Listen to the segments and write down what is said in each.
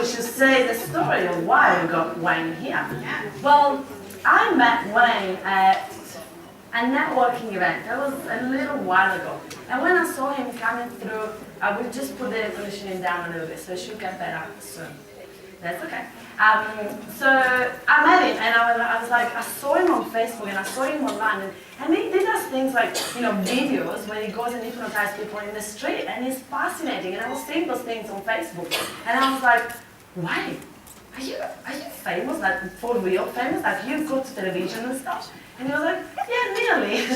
we should say the story of why we got Wayne here. Well, I met Wayne at a networking event. That was a little while ago. And when I saw him coming through, we just put the air conditioning down a little bit, so it should get better soon. That's okay. So I met him, and I was like, I saw him on Facebook, and I saw him online, and he does things like, videos where he goes and hypnotizes people in the street, and it's fascinating. And I was seeing those things on Facebook, and I was like, why? Are you famous, like for real famous? Like you go to television and stuff? And he was like, yeah, nearly.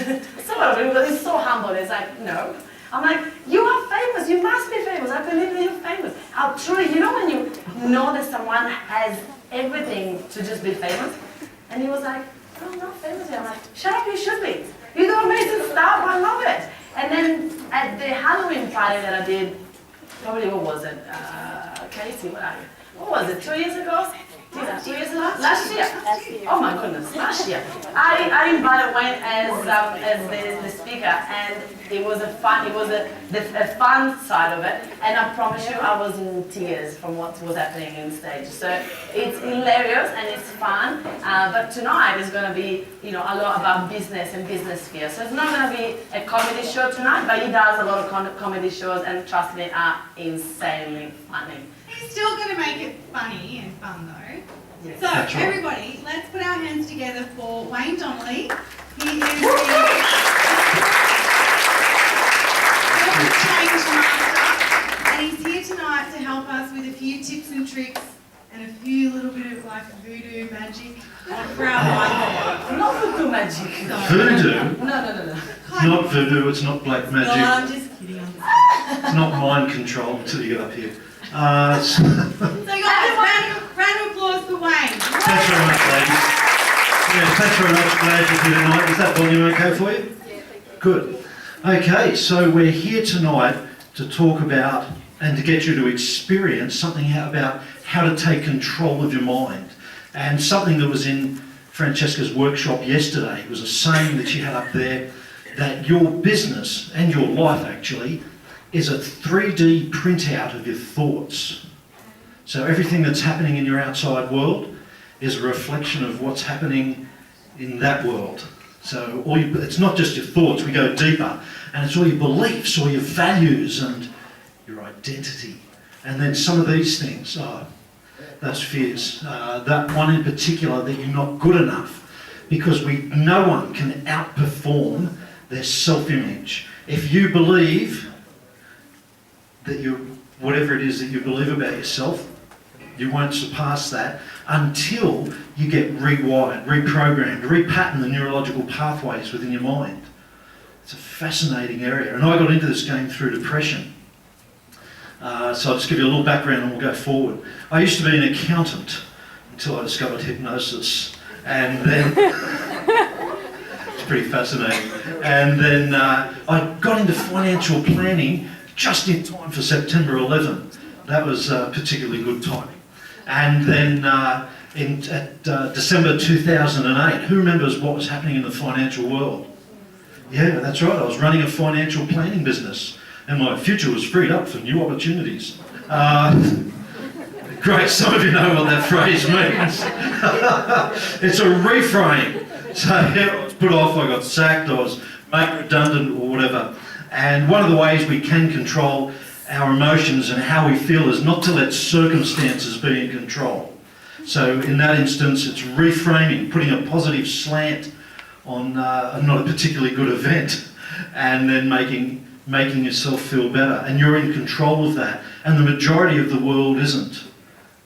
Sort of, but he's so humble. He's like, no. I'm like, you are famous. You must be famous. I believe that you're famous. Truly, when you know that someone has everything to just be famous? And he was like, no, I'm not famous yet. I'm like, shut up, you should be. You do amazing stuff. I love it. And then at the Halloween party that I did, probably, what was it? Casey, what are you? What was it, 2 years ago? 2 years ago? Last year? Oh my goodness, last year. I invited Wayne as the speaker, and it was a fun side of it, and I promise you I was in tears from what was happening in stage. So it's hilarious and it's fun, but tonight is going to be a lot about business and business sphere. So it's not going to be a comedy show tonight, but he does a lot of comedy shows, and trust me, are insanely funny. He's still going to make it funny and fun though. Yes. So That's right. everybody, let's put our hands together for Wayne Donnelly. He is the change master, and he's here tonight to help us with a few tips and tricks and a few little bit of like voodoo magic for our whiteboard. Not voodoo magic. Voodoo? No. It's not voodoo, it's not black No, magic. I'm just kidding. It's not mind control until you get up here. So guys, round of applause for Wayne. Thanks very much, ladies. Yeah, thanks very much. Glad you're here tonight. Is that volume okay for you? Yeah, thank you. Good. Okay, so we're here tonight to talk about and to get you to experience something about how to take control of your mind. And something that was in Francesca's workshop yesterday was a saying that she had up there, that your business and your life actually is a 3D printout of your thoughts. So everything that's happening in your outside world is a reflection of what's happening in that world. So it's not just your thoughts, we go deeper, and it's all your beliefs, all your values and your identity. And then some of these things, those fears, that one in particular, that you're not good enough, because no one can outperform their self-image. If you believe that whatever it is that you believe about yourself, you won't surpass that until you get rewired, reprogrammed, repattern the neurological pathways within your mind. It's a fascinating area. And I got into this game through depression. So I'll just give you a little background and we'll go forward. I used to be an accountant until I discovered hypnosis. And then, it's pretty fascinating. And then I got into financial planning just in time for September 11. That was particularly good timing. And then at December 2008, who remembers what was happening in the financial world? Yeah, that's right, I was running a financial planning business and my future was freed up for new opportunities. Great, some of you know what that phrase means. It's a reframe. So yeah, I was put off, I got sacked, I was made redundant or whatever. And one of the ways we can control our emotions and how we feel is not to let circumstances be in control. So in that instance, it's reframing, putting a positive slant on not a particularly good event, and then making yourself feel better. And you're in control of that. And the majority of the world isn't.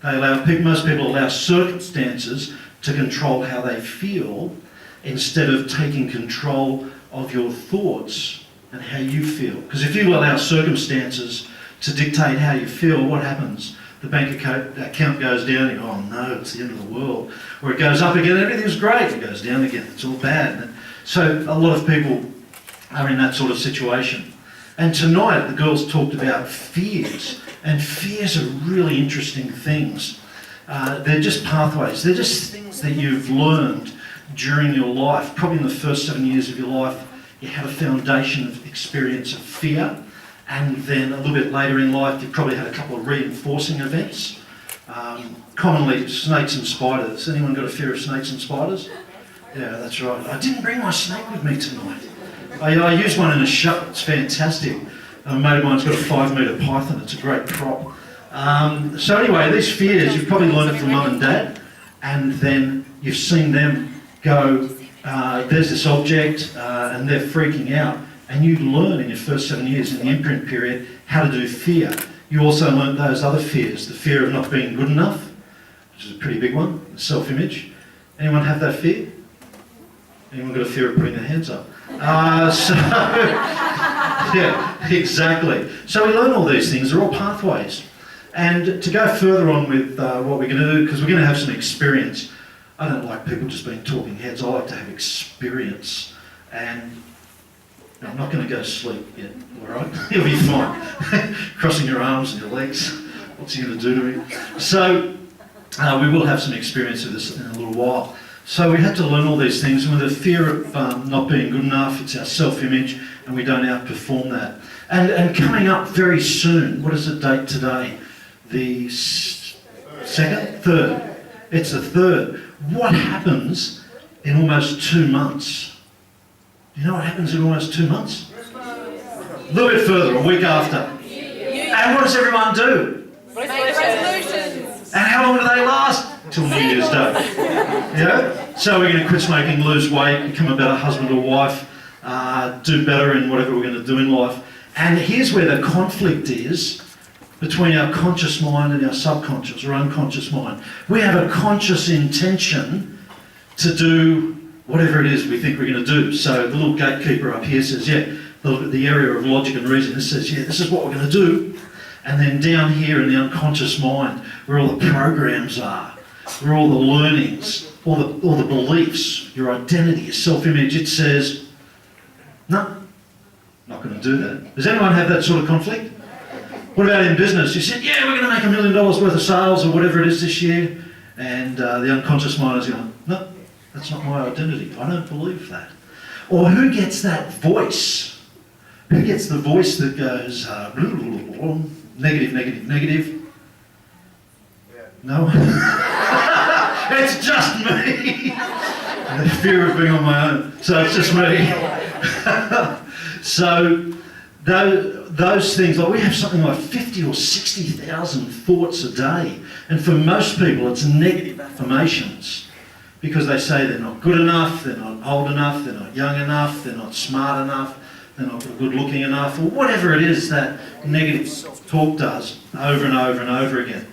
Most people allow circumstances to control how they feel instead of taking control of your thoughts and how you feel. Because if you allow circumstances to dictate how you feel, what happens? The bank account goes down, you go, oh no, it's the end of the world. Or it goes up again, everything's great, it goes down again, it's all bad. So a lot of people are in that sort of situation. And tonight the girls talked about fears, and fears are really interesting things. They're just pathways, they're just things that you've learned during your life. Probably in the first 7 years of your life, you had a foundation of experience of fear, and then a little bit later in life, you probably had a couple of reinforcing events. Commonly, snakes and spiders. Anyone got a fear of snakes and spiders? Yeah, that's right. I didn't bring my snake with me tonight. I used one in a shop. It's fantastic. A mate of mine's got a 5-metre python. It's a great prop. So anyway, these fears, you've probably learned it from mum and dad, and then you've seen them go, there's this object, and they're freaking out, and you learn in your first 7 years in the imprint period how to do fear. You also learnt those other fears, the fear of not being good enough, which is a pretty big one, self-image. Anyone have that fear? Anyone got a fear of putting their hands up? Yeah, exactly. So we learn all these things, they're all pathways. And to go further on with what we're going to do, because we're going to have some experience. I don't like people just being talking heads, I like to have experience. And I'm not going to go to sleep yet, all right? You'll be fine. Crossing your arms and your legs, what's he going to do to me? So we will have some experience of this in a little while. So we had to learn all these things, and with the fear of not being good enough, it's our self-image, and we don't outperform that. And coming up very soon, what is the date today? The second? Third. It's the third. What happens in almost 2 months? Do you know what happens in almost 2 months? A little bit further, a week after. And what does everyone do? Resolutions. And how long do they last? Till New Year's Day. Yeah? So we're going to quit smoking, lose weight, become a better husband or wife, do better in whatever we're going to do in life. And here's where the conflict is between our conscious mind and our subconscious or unconscious mind. We have a conscious intention to do whatever it is we think we're going to do. So the little gatekeeper up here says, yeah, the area of logic and reason, it says, yeah, this is what we're going to do. And then down here in the unconscious mind, where all the programs are, where all the learnings, all the beliefs, your identity, your self-image, it says, no, not going to do that. Does anyone have that sort of conflict? What about in business? You said, yeah, we're going to make $1 million worth of sales or whatever it is this year. And the unconscious mind is going, no, that's not my identity. I don't believe that. Or who gets that voice? Who gets the voice that goes, negative, negative, negative? No? It's just me. And the fear of being on my own. So it's just me. So those things, like we have something like 50 or 60,000 thoughts a day. And for most people, it's negative affirmations. Because they say they're not good enough, they're not old enough, they're not young enough, they're not smart enough, they're not good looking enough, or whatever it is that negative talk does over and over and over again.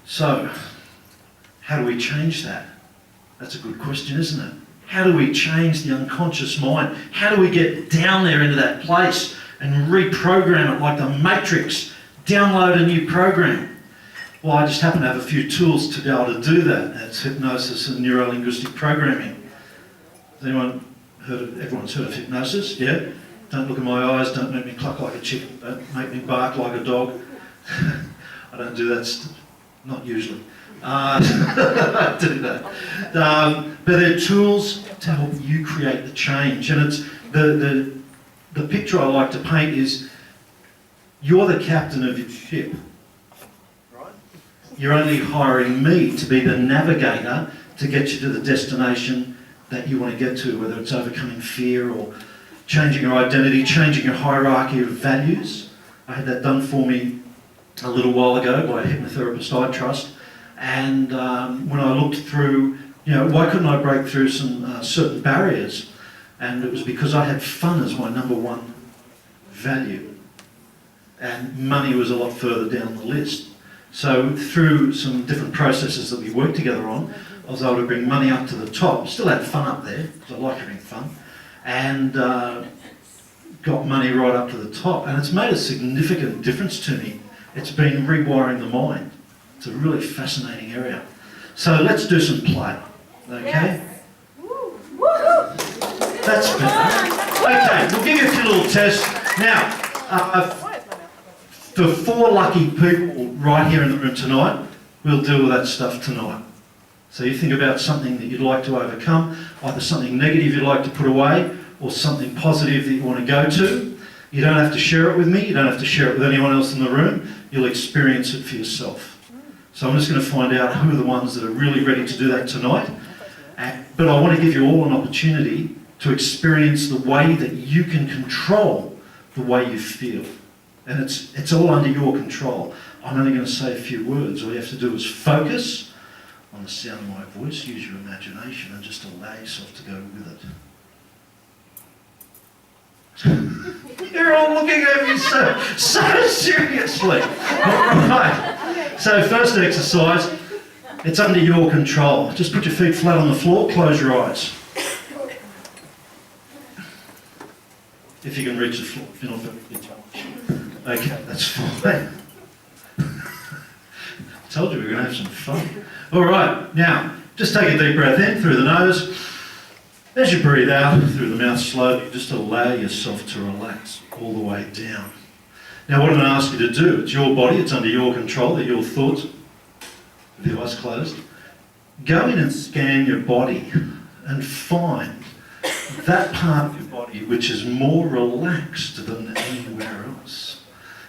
So, how do we change that? That's a good question, isn't it? How do we change the unconscious mind? How do we get down there into that place and reprogram it like the Matrix? Download a new program. Well, I just happen to have a few tools to be able to do that. That's hypnosis and neuro-linguistic programming. Has anyone everyone's heard of hypnosis? Yeah? Don't look in my eyes, don't make me cluck like a chicken, don't make me bark like a dog. I don't do that, not usually. I don't do that. But they're tools to help you create the change. And it's the picture I like to paint is you're the captain of your ship. You're only hiring me to be the navigator to get you to the destination that you want to get to, whether it's overcoming fear or changing your identity, changing your hierarchy of values. I had that done for me a little while ago by a hypnotherapist I trust. And when I looked through, why couldn't I break through some certain barriers? And it was because I had fun as my number one value. And money was a lot further down the list. So through some different processes that we worked together on, I was able to bring money up to the top. Still had fun up there, because I like having fun. And got money right up to the top. And it's made a significant difference to me. It's been rewiring the mind. It's a really fascinating area. So let's do some play, okay? Yes. That's better. Okay, we'll give you a few little tests. Now, for 4 lucky people right here in the room tonight, we'll deal with that stuff tonight. So you think about something that you'd like to overcome, either something negative you'd like to put away, or something positive that you want to go to. You don't have to share it with me, you don't have to share it with anyone else in the room. you'll experience it for yourself. So I'm just going to find out who are the ones that are really ready to do that tonight. But I want to give you all an opportunity to experience the way that you can control the way you feel. And it's all under your control. I'm only going to say a few words. All you have to do is focus on the sound of my voice, use your imagination, and just allow yourself to go with it. You're all looking at me so seriously. All right. So first exercise, it's under your control. Just put your feet flat on the floor, close your eyes. If you can reach the floor, if you're not very good. Okay, that's fine. I told you we were going to have some fun. All right, now, just take a deep breath in through the nose. As you breathe out through the mouth slowly, just allow yourself to relax all the way down. Now what I'm going to ask you to do, it's your body, it's under your control, they're your thoughts, with your eyes closed. Go in and scan your body and find that part of your body which is more relaxed than anywhere else.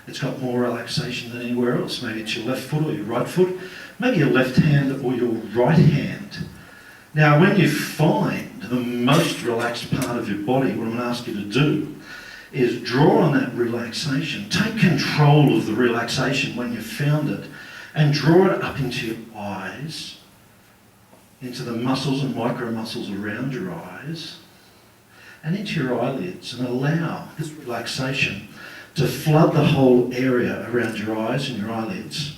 It's got more relaxation than anywhere else. Maybe it's your left foot or your right foot, maybe your left hand or your right hand. Now when you find the most relaxed part of your body, what I'm going to ask you to do is draw on that relaxation. Take control of the relaxation when you've found it and draw it up into your eyes, into the muscles and micro muscles around your eyes, and into your eyelids, and allow this relaxation to flood the whole area around your eyes and your eyelids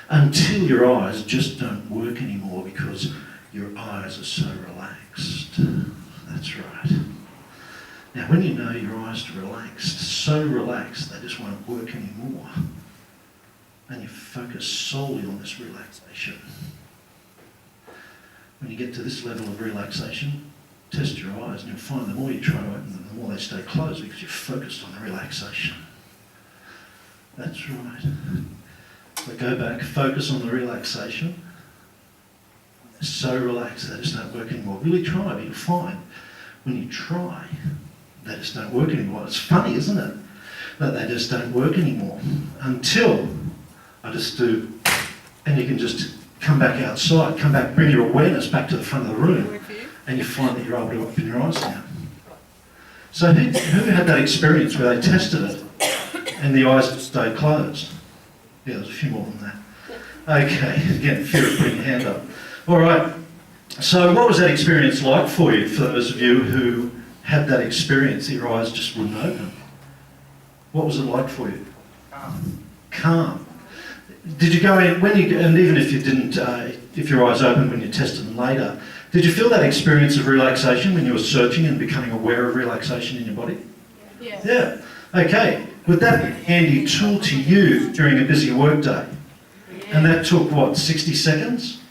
until your eyes just don't work anymore because your eyes are so relaxed. That's right. Now when you know your eyes are relaxed, so relaxed they just won't work anymore, and you focus solely on this relaxation. When you get to this level of relaxation, test your eyes and you'll find the more you try to open them, the more they stay closed because you're focused on the relaxation. That's right. So go back, focus on the relaxation. They're so relaxed they just don't work anymore. Really try, but you'll find when you try, they just don't work anymore. It's funny, isn't it? That they just don't work anymore until I just do, and you can just come back outside, come back, bring your awareness back to the front of the room, and you find that you're able to open your eyes now. So who had that experience where they tested it and the eyes stayed closed? Yeah, there's a few more than that. Okay, again, fear of putting your hand up. All right, so what was that experience like for you, for those of you who had that experience, that your eyes just wouldn't open? What was it like for you? Calm. Did you go in, and even if you didn't, if your eyes opened when you tested them later, did you feel that experience of relaxation when you were searching and becoming aware of relaxation in your body? Yes. Yeah. Okay. Would that be a handy tool to you during a busy work day? And that took, what, 60 seconds?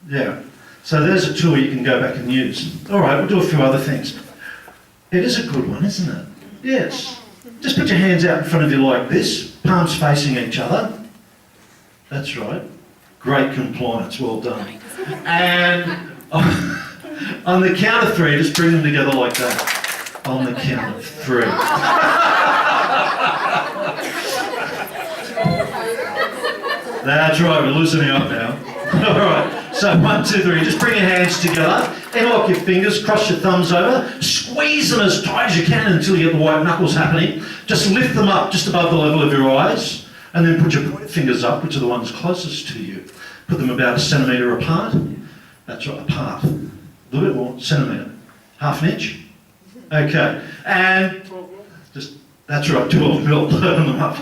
Yeah. So there's a tool you can go back and use. All right, we'll do a few other things. It is a good one, isn't it? Yes. Just put your hands out in front of you like this, palms facing each other. That's right. Great compliance, well done. And on the count of three, just bring them together like that. On the count of three. That's right, we're loosening up now. All right, so 1, 2, 3. Just bring your hands together, interlock your fingers, cross your thumbs over, squeeze them as tight as you can until you get the white knuckles happening. Just lift them up just above the level of your eyes, and then put your pointed fingers up, which are the ones closest to you. Put them about 1 centimetre apart. That's right, apart. A little bit more, centimetre. Half an inch. Okay, and just, that's right, 12 mil, open them up.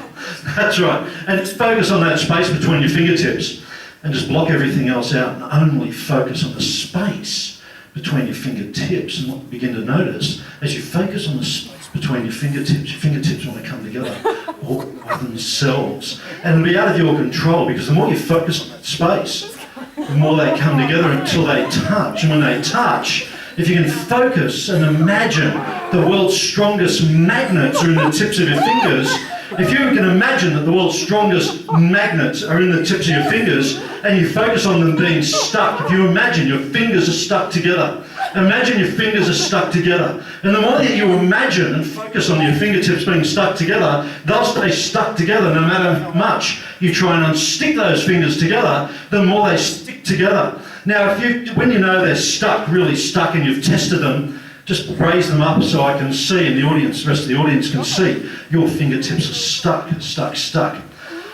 That's right, and just focus on that space between your fingertips and just block everything else out and only focus on the space between your fingertips. And what you begin to notice, as you focus on the space between your fingertips want to come together all by themselves. And it'll be out of your control because the more you focus on that space, the more they come together until they touch. And when they touch, if you can focus and imagine the world's strongest magnets are in the tips of your fingers, if you can imagine that the world's strongest magnets are in the tips of your fingers and you focus on them being stuck, if you imagine your fingers are stuck together Imagine your fingers are stuck together. And the more that you imagine and focus on your fingertips being stuck together, they'll stay stuck together no matter how much you try and unstick those fingers together, the more they stick together. Now, when you know they're stuck, really stuck, and you've tested them, just raise them up so I can see, and the rest of the audience can see, your fingertips are stuck.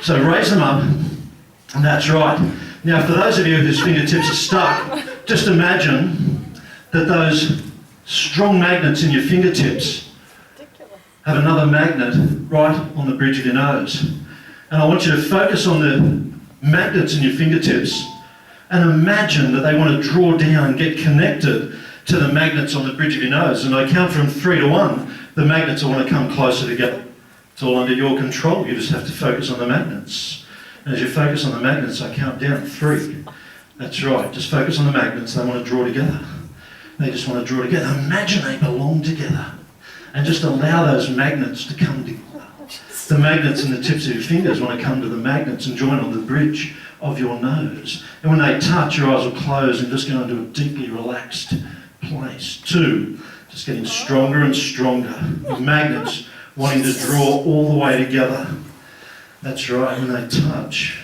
So raise them up, and that's right. Now, for those of you whose fingertips are stuck, just imagine that those strong magnets in your fingertips have another magnet right on the bridge of your nose. And I want you to focus on the magnets in your fingertips and imagine that they want to draw down and get connected to the magnets on the bridge of your nose. And I count from 3 to 1, the magnets will want to come closer together. It's all under your control. You just have to focus on the magnets. And as you focus on the magnets, I count down 3. That's right. Just focus on the magnets. They want to draw together. They just want to draw together. Imagine they belong together. And just allow those magnets to come together. The magnets in the tips of your fingers want to come to the magnets and join on the bridge of your nose. And when they touch, your eyes will close and just go into a deeply relaxed place. 2, just getting stronger and stronger. The magnets wanting to draw all the way together. That's right, when they touch,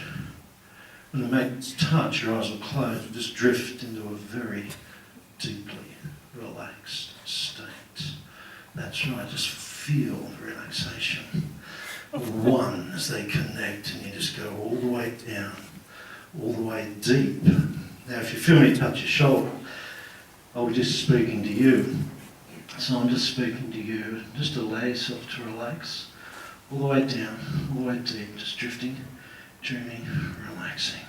when the magnets touch, your eyes will close and just drift into a very deeply relaxed state. That's right, just feel the relaxation. 1 as they connect, and you just go all the way down, all the way deep. Now, if you feel me touch your shoulder, I'll be just speaking to you. So I'm just speaking to you. Just allow yourself to relax. All the way down, all the way deep, just drifting, dreaming, relaxing.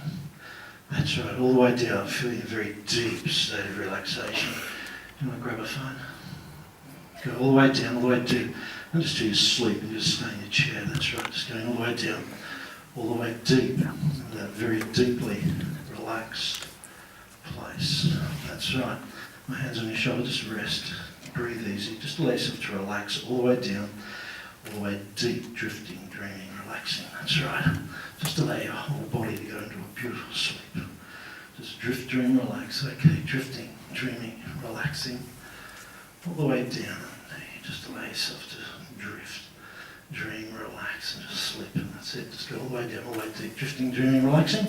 That's right, all the way down, feeling a very deep state of relaxation. You want to grab a phone? Go all the way down, all the way deep. And just till you sleep and just stay in your chair. That's right, just going all the way down, all the way deep, in that very deeply relaxed place. That's right. My hands on your shoulder, just rest. Breathe easy. Just allow yourself to relax all the way down, all the way deep, drifting, dreaming, relaxing. That's right. Just allow your whole body to go into a beautiful sleep. Just drift, dream, relax. Okay, drifting, dreaming, relaxing, all the way down. Just allow yourself to drift, dream, relax, and just sleep. And that's it. Just go all the way down, all the way deep, drifting, dreaming, relaxing.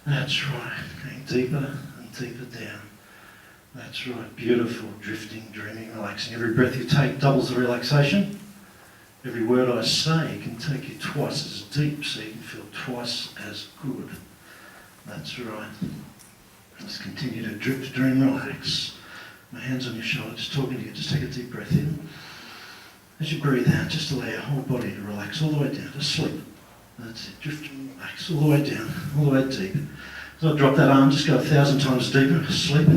That's right. Going deeper and deeper down. That's right, beautiful, drifting, dreaming, relaxing. Every breath you take doubles the relaxation. Every word I say can take you twice as deep, so you can feel twice as good. That's right. Just continue to drift, dream, relax. My hands on your shoulder, just talking to you. Just take a deep breath in. As you breathe out, just allow your whole body to relax all the way down, to sleep. That's it, drift, relax, all the way down, all the way deep. So I drop that arm, just go 1,000 times deeper, sleep.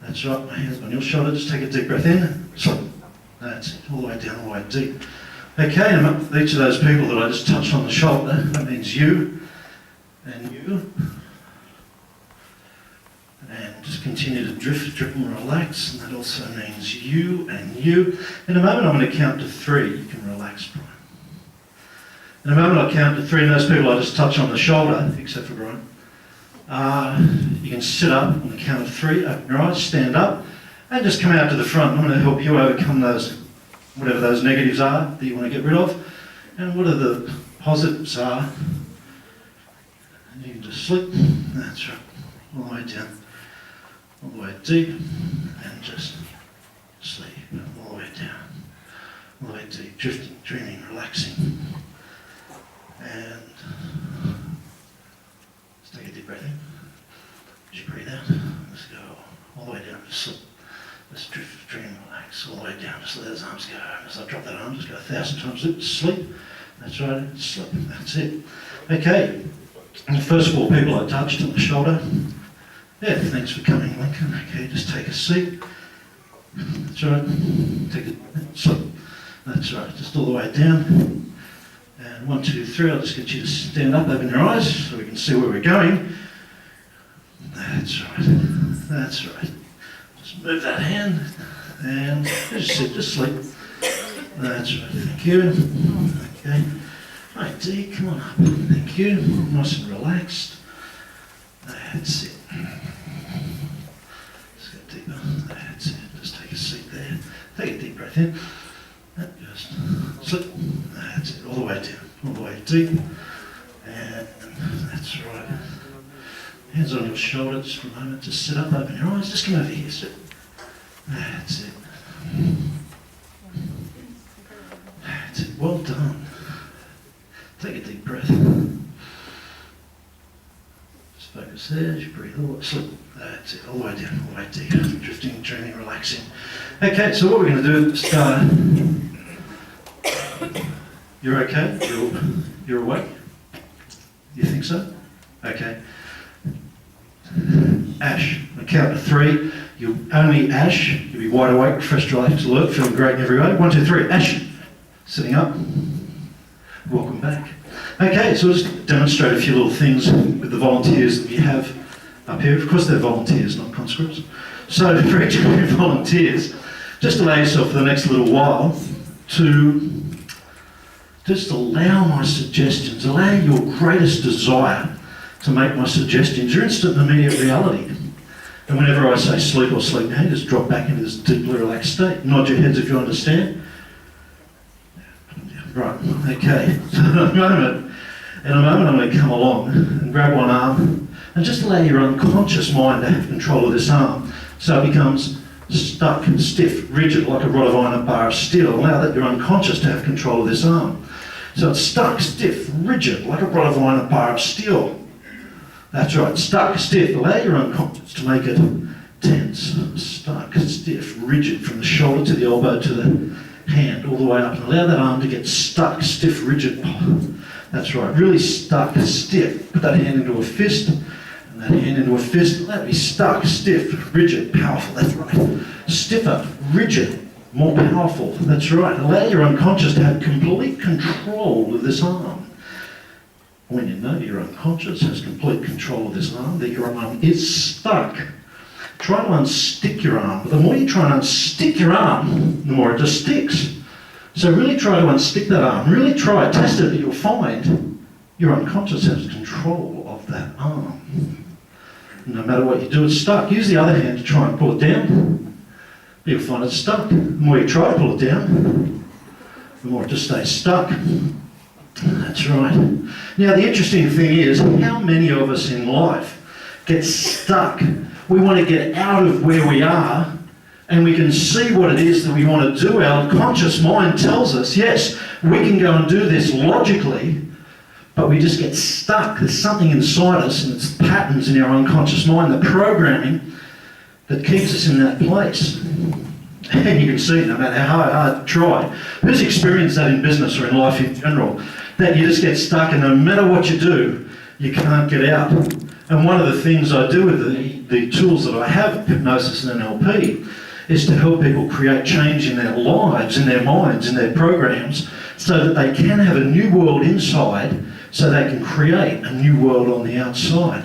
That's right, my hands on your shoulder, just take a deep breath in, sleep. That's it, all the way down, all the way deep. Okay, and up with each of those people that I just touched on the shoulder, that means you and you. And just continue to drift, drip and relax, and that also means you and you. In a moment I'm going to count to 3, you can relax, Brian. In a moment I'll count to 3, and those people I just touched on the shoulder, except for Brian, you can sit up on the count of 3, open your eyes, stand up, and just come out to the front. I'm going to help you overcome those, whatever those negatives are that you want to get rid of, and whatever the positives are. And you can just sleep, that's right, all the way down, all the way deep, and just sleep, all the way down, all the way deep, drifting, dreaming, relaxing. And just take a deep breath in. As you breathe out, just go all the way down to sleep. Just drift, dream, relax, all the way down. Just let those arms go. As I drop that arm, just go 1,000 times loop, sleep. That's right, sleep. That's it. Okay. And the first 4 people I touched on the shoulder. Yeah, thanks for coming, Lincoln. Okay, just take a seat. That's right. Take a sleep. That's right. Just all the way down. And 1, 2, 3, I'll just get you to stand up, open your eyes, so we can see where we're going. That's right. That's right. Just move that hand, and just sit, just sleep. That's right. Thank you. Okay. Right, Dee, come on up. Thank you. Nice and relaxed. That's it. Just go deeper. Take a deep breath in. Just slip. That's it, all the way down, all the way deep. And that's right. Hands on your shoulders for a moment. Just sit up, open your eyes. Just come over here, sit. That's it. That's it. Well done. Take a deep breath. Just focus there as you breathe. All the way, slip. That's it. All the way down, all the way deep. Drifting, dreaming, relaxing. Okay, so what we're going to do is start. You're okay? You're awake? You think so? Okay. Ash, I count to 3. You'll only Ash. You'll be wide awake, refreshed, relaxed, alert, feeling great in every way. 1, 2, 3. Ash. Sitting up. Welcome back. Okay, so we'll just demonstrate a few little things with the volunteers that we have up here. Of course, they're volunteers, not conscripts. So for each of you volunteers, just allow yourself for the next little while to just allow my suggestions, allow your greatest desire to make my suggestions your instant and immediate reality. And whenever I say sleep or sleep now, just drop back into this deeply relaxed state. Nod your heads if you understand. Right, okay. So in a moment I'm going to come along and grab one arm and just allow your unconscious mind to have control of this arm. So it becomes stuck, stiff, rigid, like a rod of iron, a bar of steel. Allow that your unconscious to have control of this arm. So it's stuck, stiff, rigid, like a rod of iron, a bar of steel. That's right, stuck, stiff. Allow your unconscious to make it tense. Stuck, stiff, rigid, from the shoulder to the elbow to the hand, all the way up. And allow that arm to get stuck, stiff, rigid. That's right, really stuck, stiff. Put that hand into a fist, and that hand into a fist. Allow it to be stuck, stiff, rigid, powerful. That's right. Stiffer, rigid, more powerful. That's right. Allow your unconscious to have complete control of this arm. When you know your unconscious has complete control of this arm, that your arm is stuck, try to unstick your arm. But the more you try and unstick your arm, the more it just sticks. So really try to unstick that arm. Really try it, test it, but you'll find your unconscious has control of that arm. No matter what you do, it's stuck. Use the other hand to try and pull it down. You'll find it's stuck. The more you try to pull it down, the more it just stays stuck. That's right. Now the interesting thing is, how many of us in life get stuck? We want to get out of where we are, and we can see what it is that we want to do. Our conscious mind tells us, yes, we can go and do this logically, but we just get stuck. There's something inside us, and it's patterns in our unconscious mind, the programming that keeps us in that place. And you can see, no matter how hard you try, who's experienced that in business or in life in general, that you just get stuck, and no matter what you do, you can't get out. And one of the things I do with the tools that I have, hypnosis and NLP, is to help people create change in their lives, in their minds, in their programs, so that they can have a new world inside, so they can create a new world on the outside.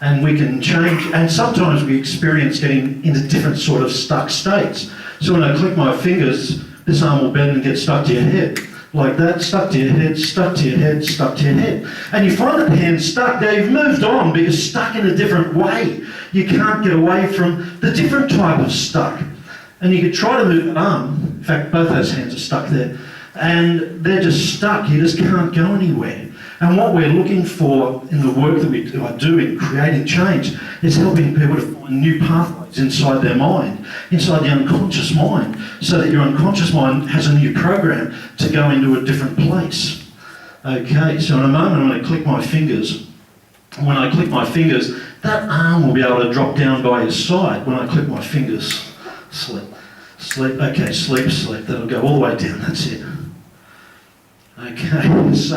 And we can change, and sometimes we experience getting into different sort of stuck states. So when I click my fingers, this arm will bend and get stuck to your head. Like that, stuck to your head, stuck to your head, stuck to your head. And you find that the hand's stuck. Now you've moved on, but you're stuck in a different way. You can't get away from the different type of stuck. And you could try to move an arm. In fact, both those hands are stuck there. And they're just stuck. You just can't go anywhere. And what we're looking for in the work that I do in creating change is helping people to find new pathways inside their mind, inside the unconscious mind, so that your unconscious mind has a new program to go into a different place. Okay, so in a moment I'm going to click my fingers. When I click my fingers, that arm will be able to drop down by your side. When I click my fingers, sleep, sleep, okay, sleep, sleep. That'll go all the way down, that's it. Okay, so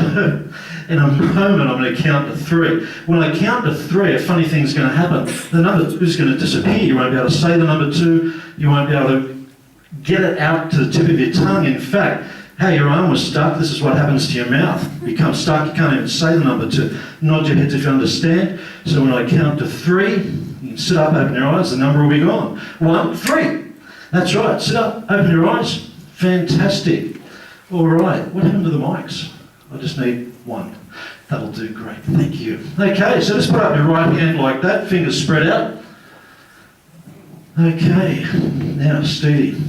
in a moment I'm going to count to 3. When I count to 3, a funny thing's going to happen. The number 2 is going to disappear. You won't be able to say the number 2. You won't be able to get it out to the tip of your tongue. In fact, how your arm was stuck, this is what happens to your mouth. You become stuck, you can't even say the number 2. Nod your heads if you understand. So when I count to 3, you can sit up, open your eyes, the number will be gone. 1, 3. That's right, sit up, open your eyes. Fantastic. All right, what happened to the mics? I just need 1. That'll do great, thank you. Okay, so just put up your right hand like that, fingers spread out. Okay, now Stevie,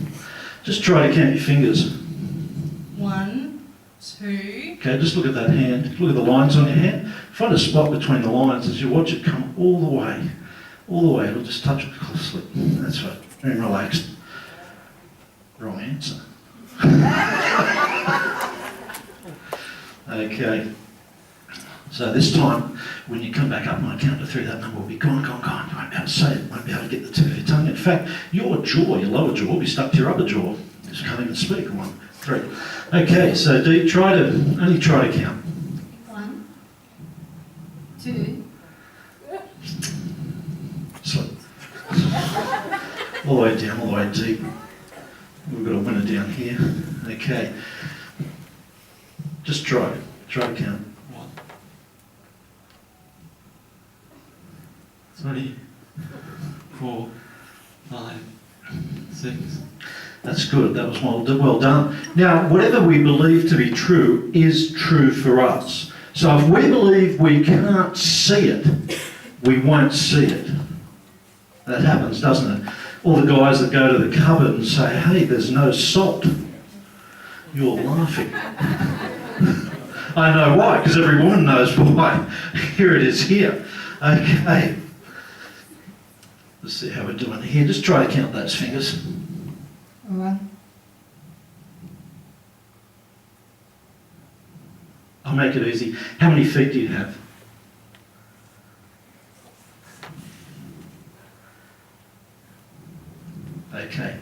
Just try to count your fingers. 1, 2. Okay, just look at that hand. Look at the lines on your hand. Find a spot between the lines as you watch it come all the way. All the way. It'll just touch it closely. That's right. Very relaxed. Wrong answer. Okay. So this time, when you come back up and I count to 3, that number will be gone. You won't be able to say it. You won't be able to get the tip of your tongue. In fact, your jaw, your lower jaw, will be stuck to your upper jaw. You just can't even speak. 1, 3. Okay, so Dee, only try to count. 1, 2. Slip. All the way down, all the way deep. We've got a winner down here. Okay. Just try to count. 1, 3, 4, 5, 6. That's good. That was well done. Now, whatever we believe to be true is true for us. So if we believe we can't see it, we won't see it. That happens, doesn't it? All the guys that go to the cupboard and say, hey, there's no salt. You're laughing. I know why, because every woman knows why. Here it is here. Okay. Let's see how we're doing here. Just try to count those fingers. 1. I'll make it easy. How many feet do you have? Okay.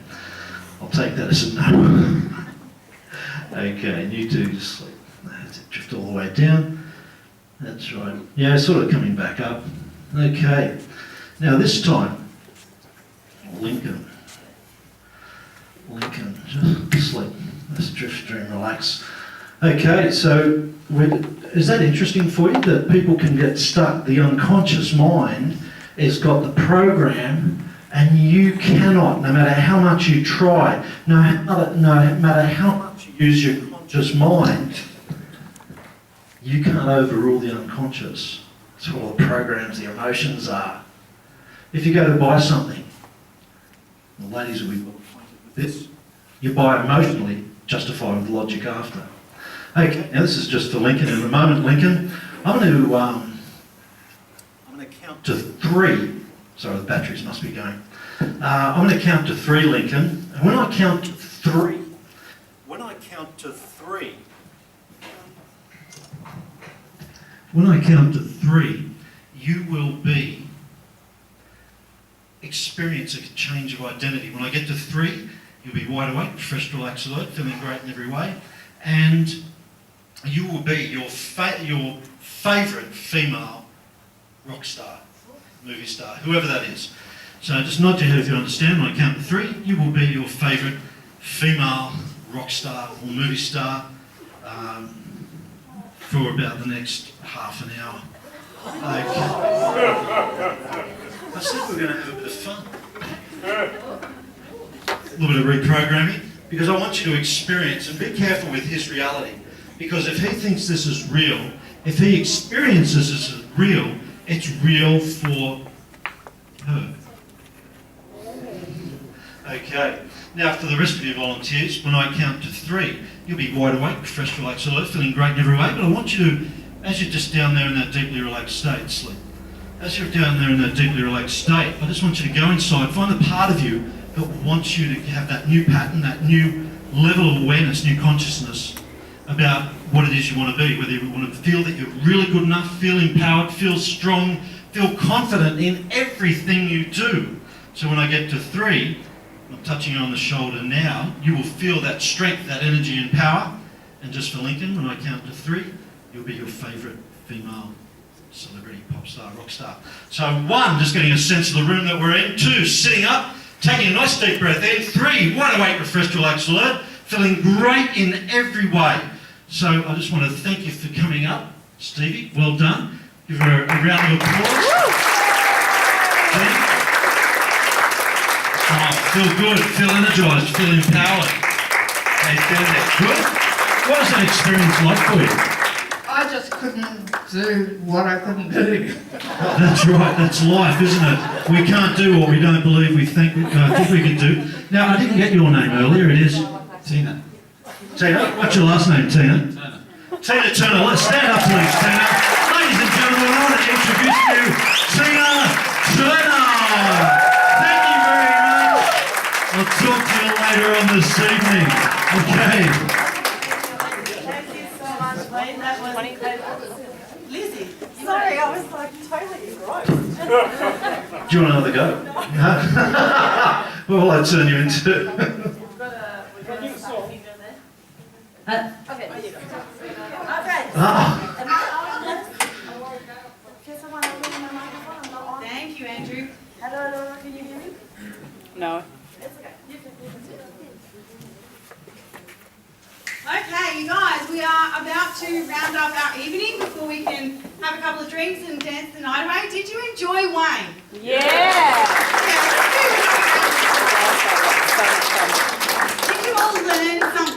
I'll take that as a no. Okay, and you two just like drift all the way down. That's right. Yeah, sort of coming back up. Okay. Now this time, Lincoln, just sleep. Let's drift, dream, relax. Okay, so is that interesting for you that people can get stuck? The unconscious mind has got the program, and you cannot, no matter how much you try, no matter how much you use your conscious mind, you can't overrule the unconscious. That's what all the programs, the emotions are. If you go to buy something, the ladies will be well acquainted with this, you buy emotionally, justify with logic after. Okay, now this is just for Lincoln in a moment. Lincoln, I'm going to count to 3. Sorry, the batteries must be going. I'm going to count to 3, Lincoln. And when I count to 3, you will be experience a change of identity. When I get to 3, you'll be wide awake, refreshed, relaxed, alert, feeling great in every way, and you will be your favourite female rock star, movie star, whoever that is. So just nod your head if you understand. When I count to 3, you will be your favourite female rock star or movie star for about the next half an hour. Okay. I said we we're going to have a bit of fun. A little bit of reprogramming, because I want you to experience, and be careful with his reality, because if he thinks this is real, if he experiences this as real, it's real for her. Okay. Now, for the rest of you volunteers, when I count to 3, you'll be wide awake, refreshed, relaxed, alert, feeling great in every way. But I want you to, as you're just down there in that deeply relaxed state, sleep. As you're down there in that deeply relaxed state, I just want you to go inside, find the part of you that wants you to have that new pattern, that new level of awareness, new consciousness about what it is you want to be, whether you want to feel that you're really good enough, feel empowered, feel strong, feel confident in everything you do. So when I get to 3, I'm touching you on the shoulder now, you will feel that strength, that energy and power. And just for Lincoln, when I count to 3, you'll be your favourite female celebrity, pop star, rock star. So 1, just getting a sense of the room that we're in. 2, sitting up, taking a nice deep breath in. 3, wide awake, refreshed, relaxed, alert, feeling great in every way. So I just want to thank you for coming up. Stevie, well done. Give her a round of applause. Feel good, feel energised, feel empowered. Hey, feel that good. What was that experience like for you? I just couldn't do what I couldn't do. That's right, that's life, isn't it? We can't do what we don't believe we think we can do. Now, I didn't get your name earlier, it is Tina. Tina. What's your last name, Tina? Turner. Tina Turner. Let's stand up, please, Tina. Ladies and gentlemen, I want to introduce you, Tina Turner. Thank you very much. I'll talk to you later on this evening. Okay. Thank you so much, Wayne. That was incredible. Lizzie, Sorry, I was like totally engrossed. Do you want another go? No? What will I turn you into? we've got a start finger there. Okay. Okay. Ah, Am I on? Can someone open my microphone? I'm not on. Thank you, Andrew. Hello, hello, can you hear me? No. It's okay. You can speak. Okay, you guys, we are about to round up our evening before we can have a couple of drinks and dance the night away. Did you enjoy Wayne? Yeah. Did you all learn something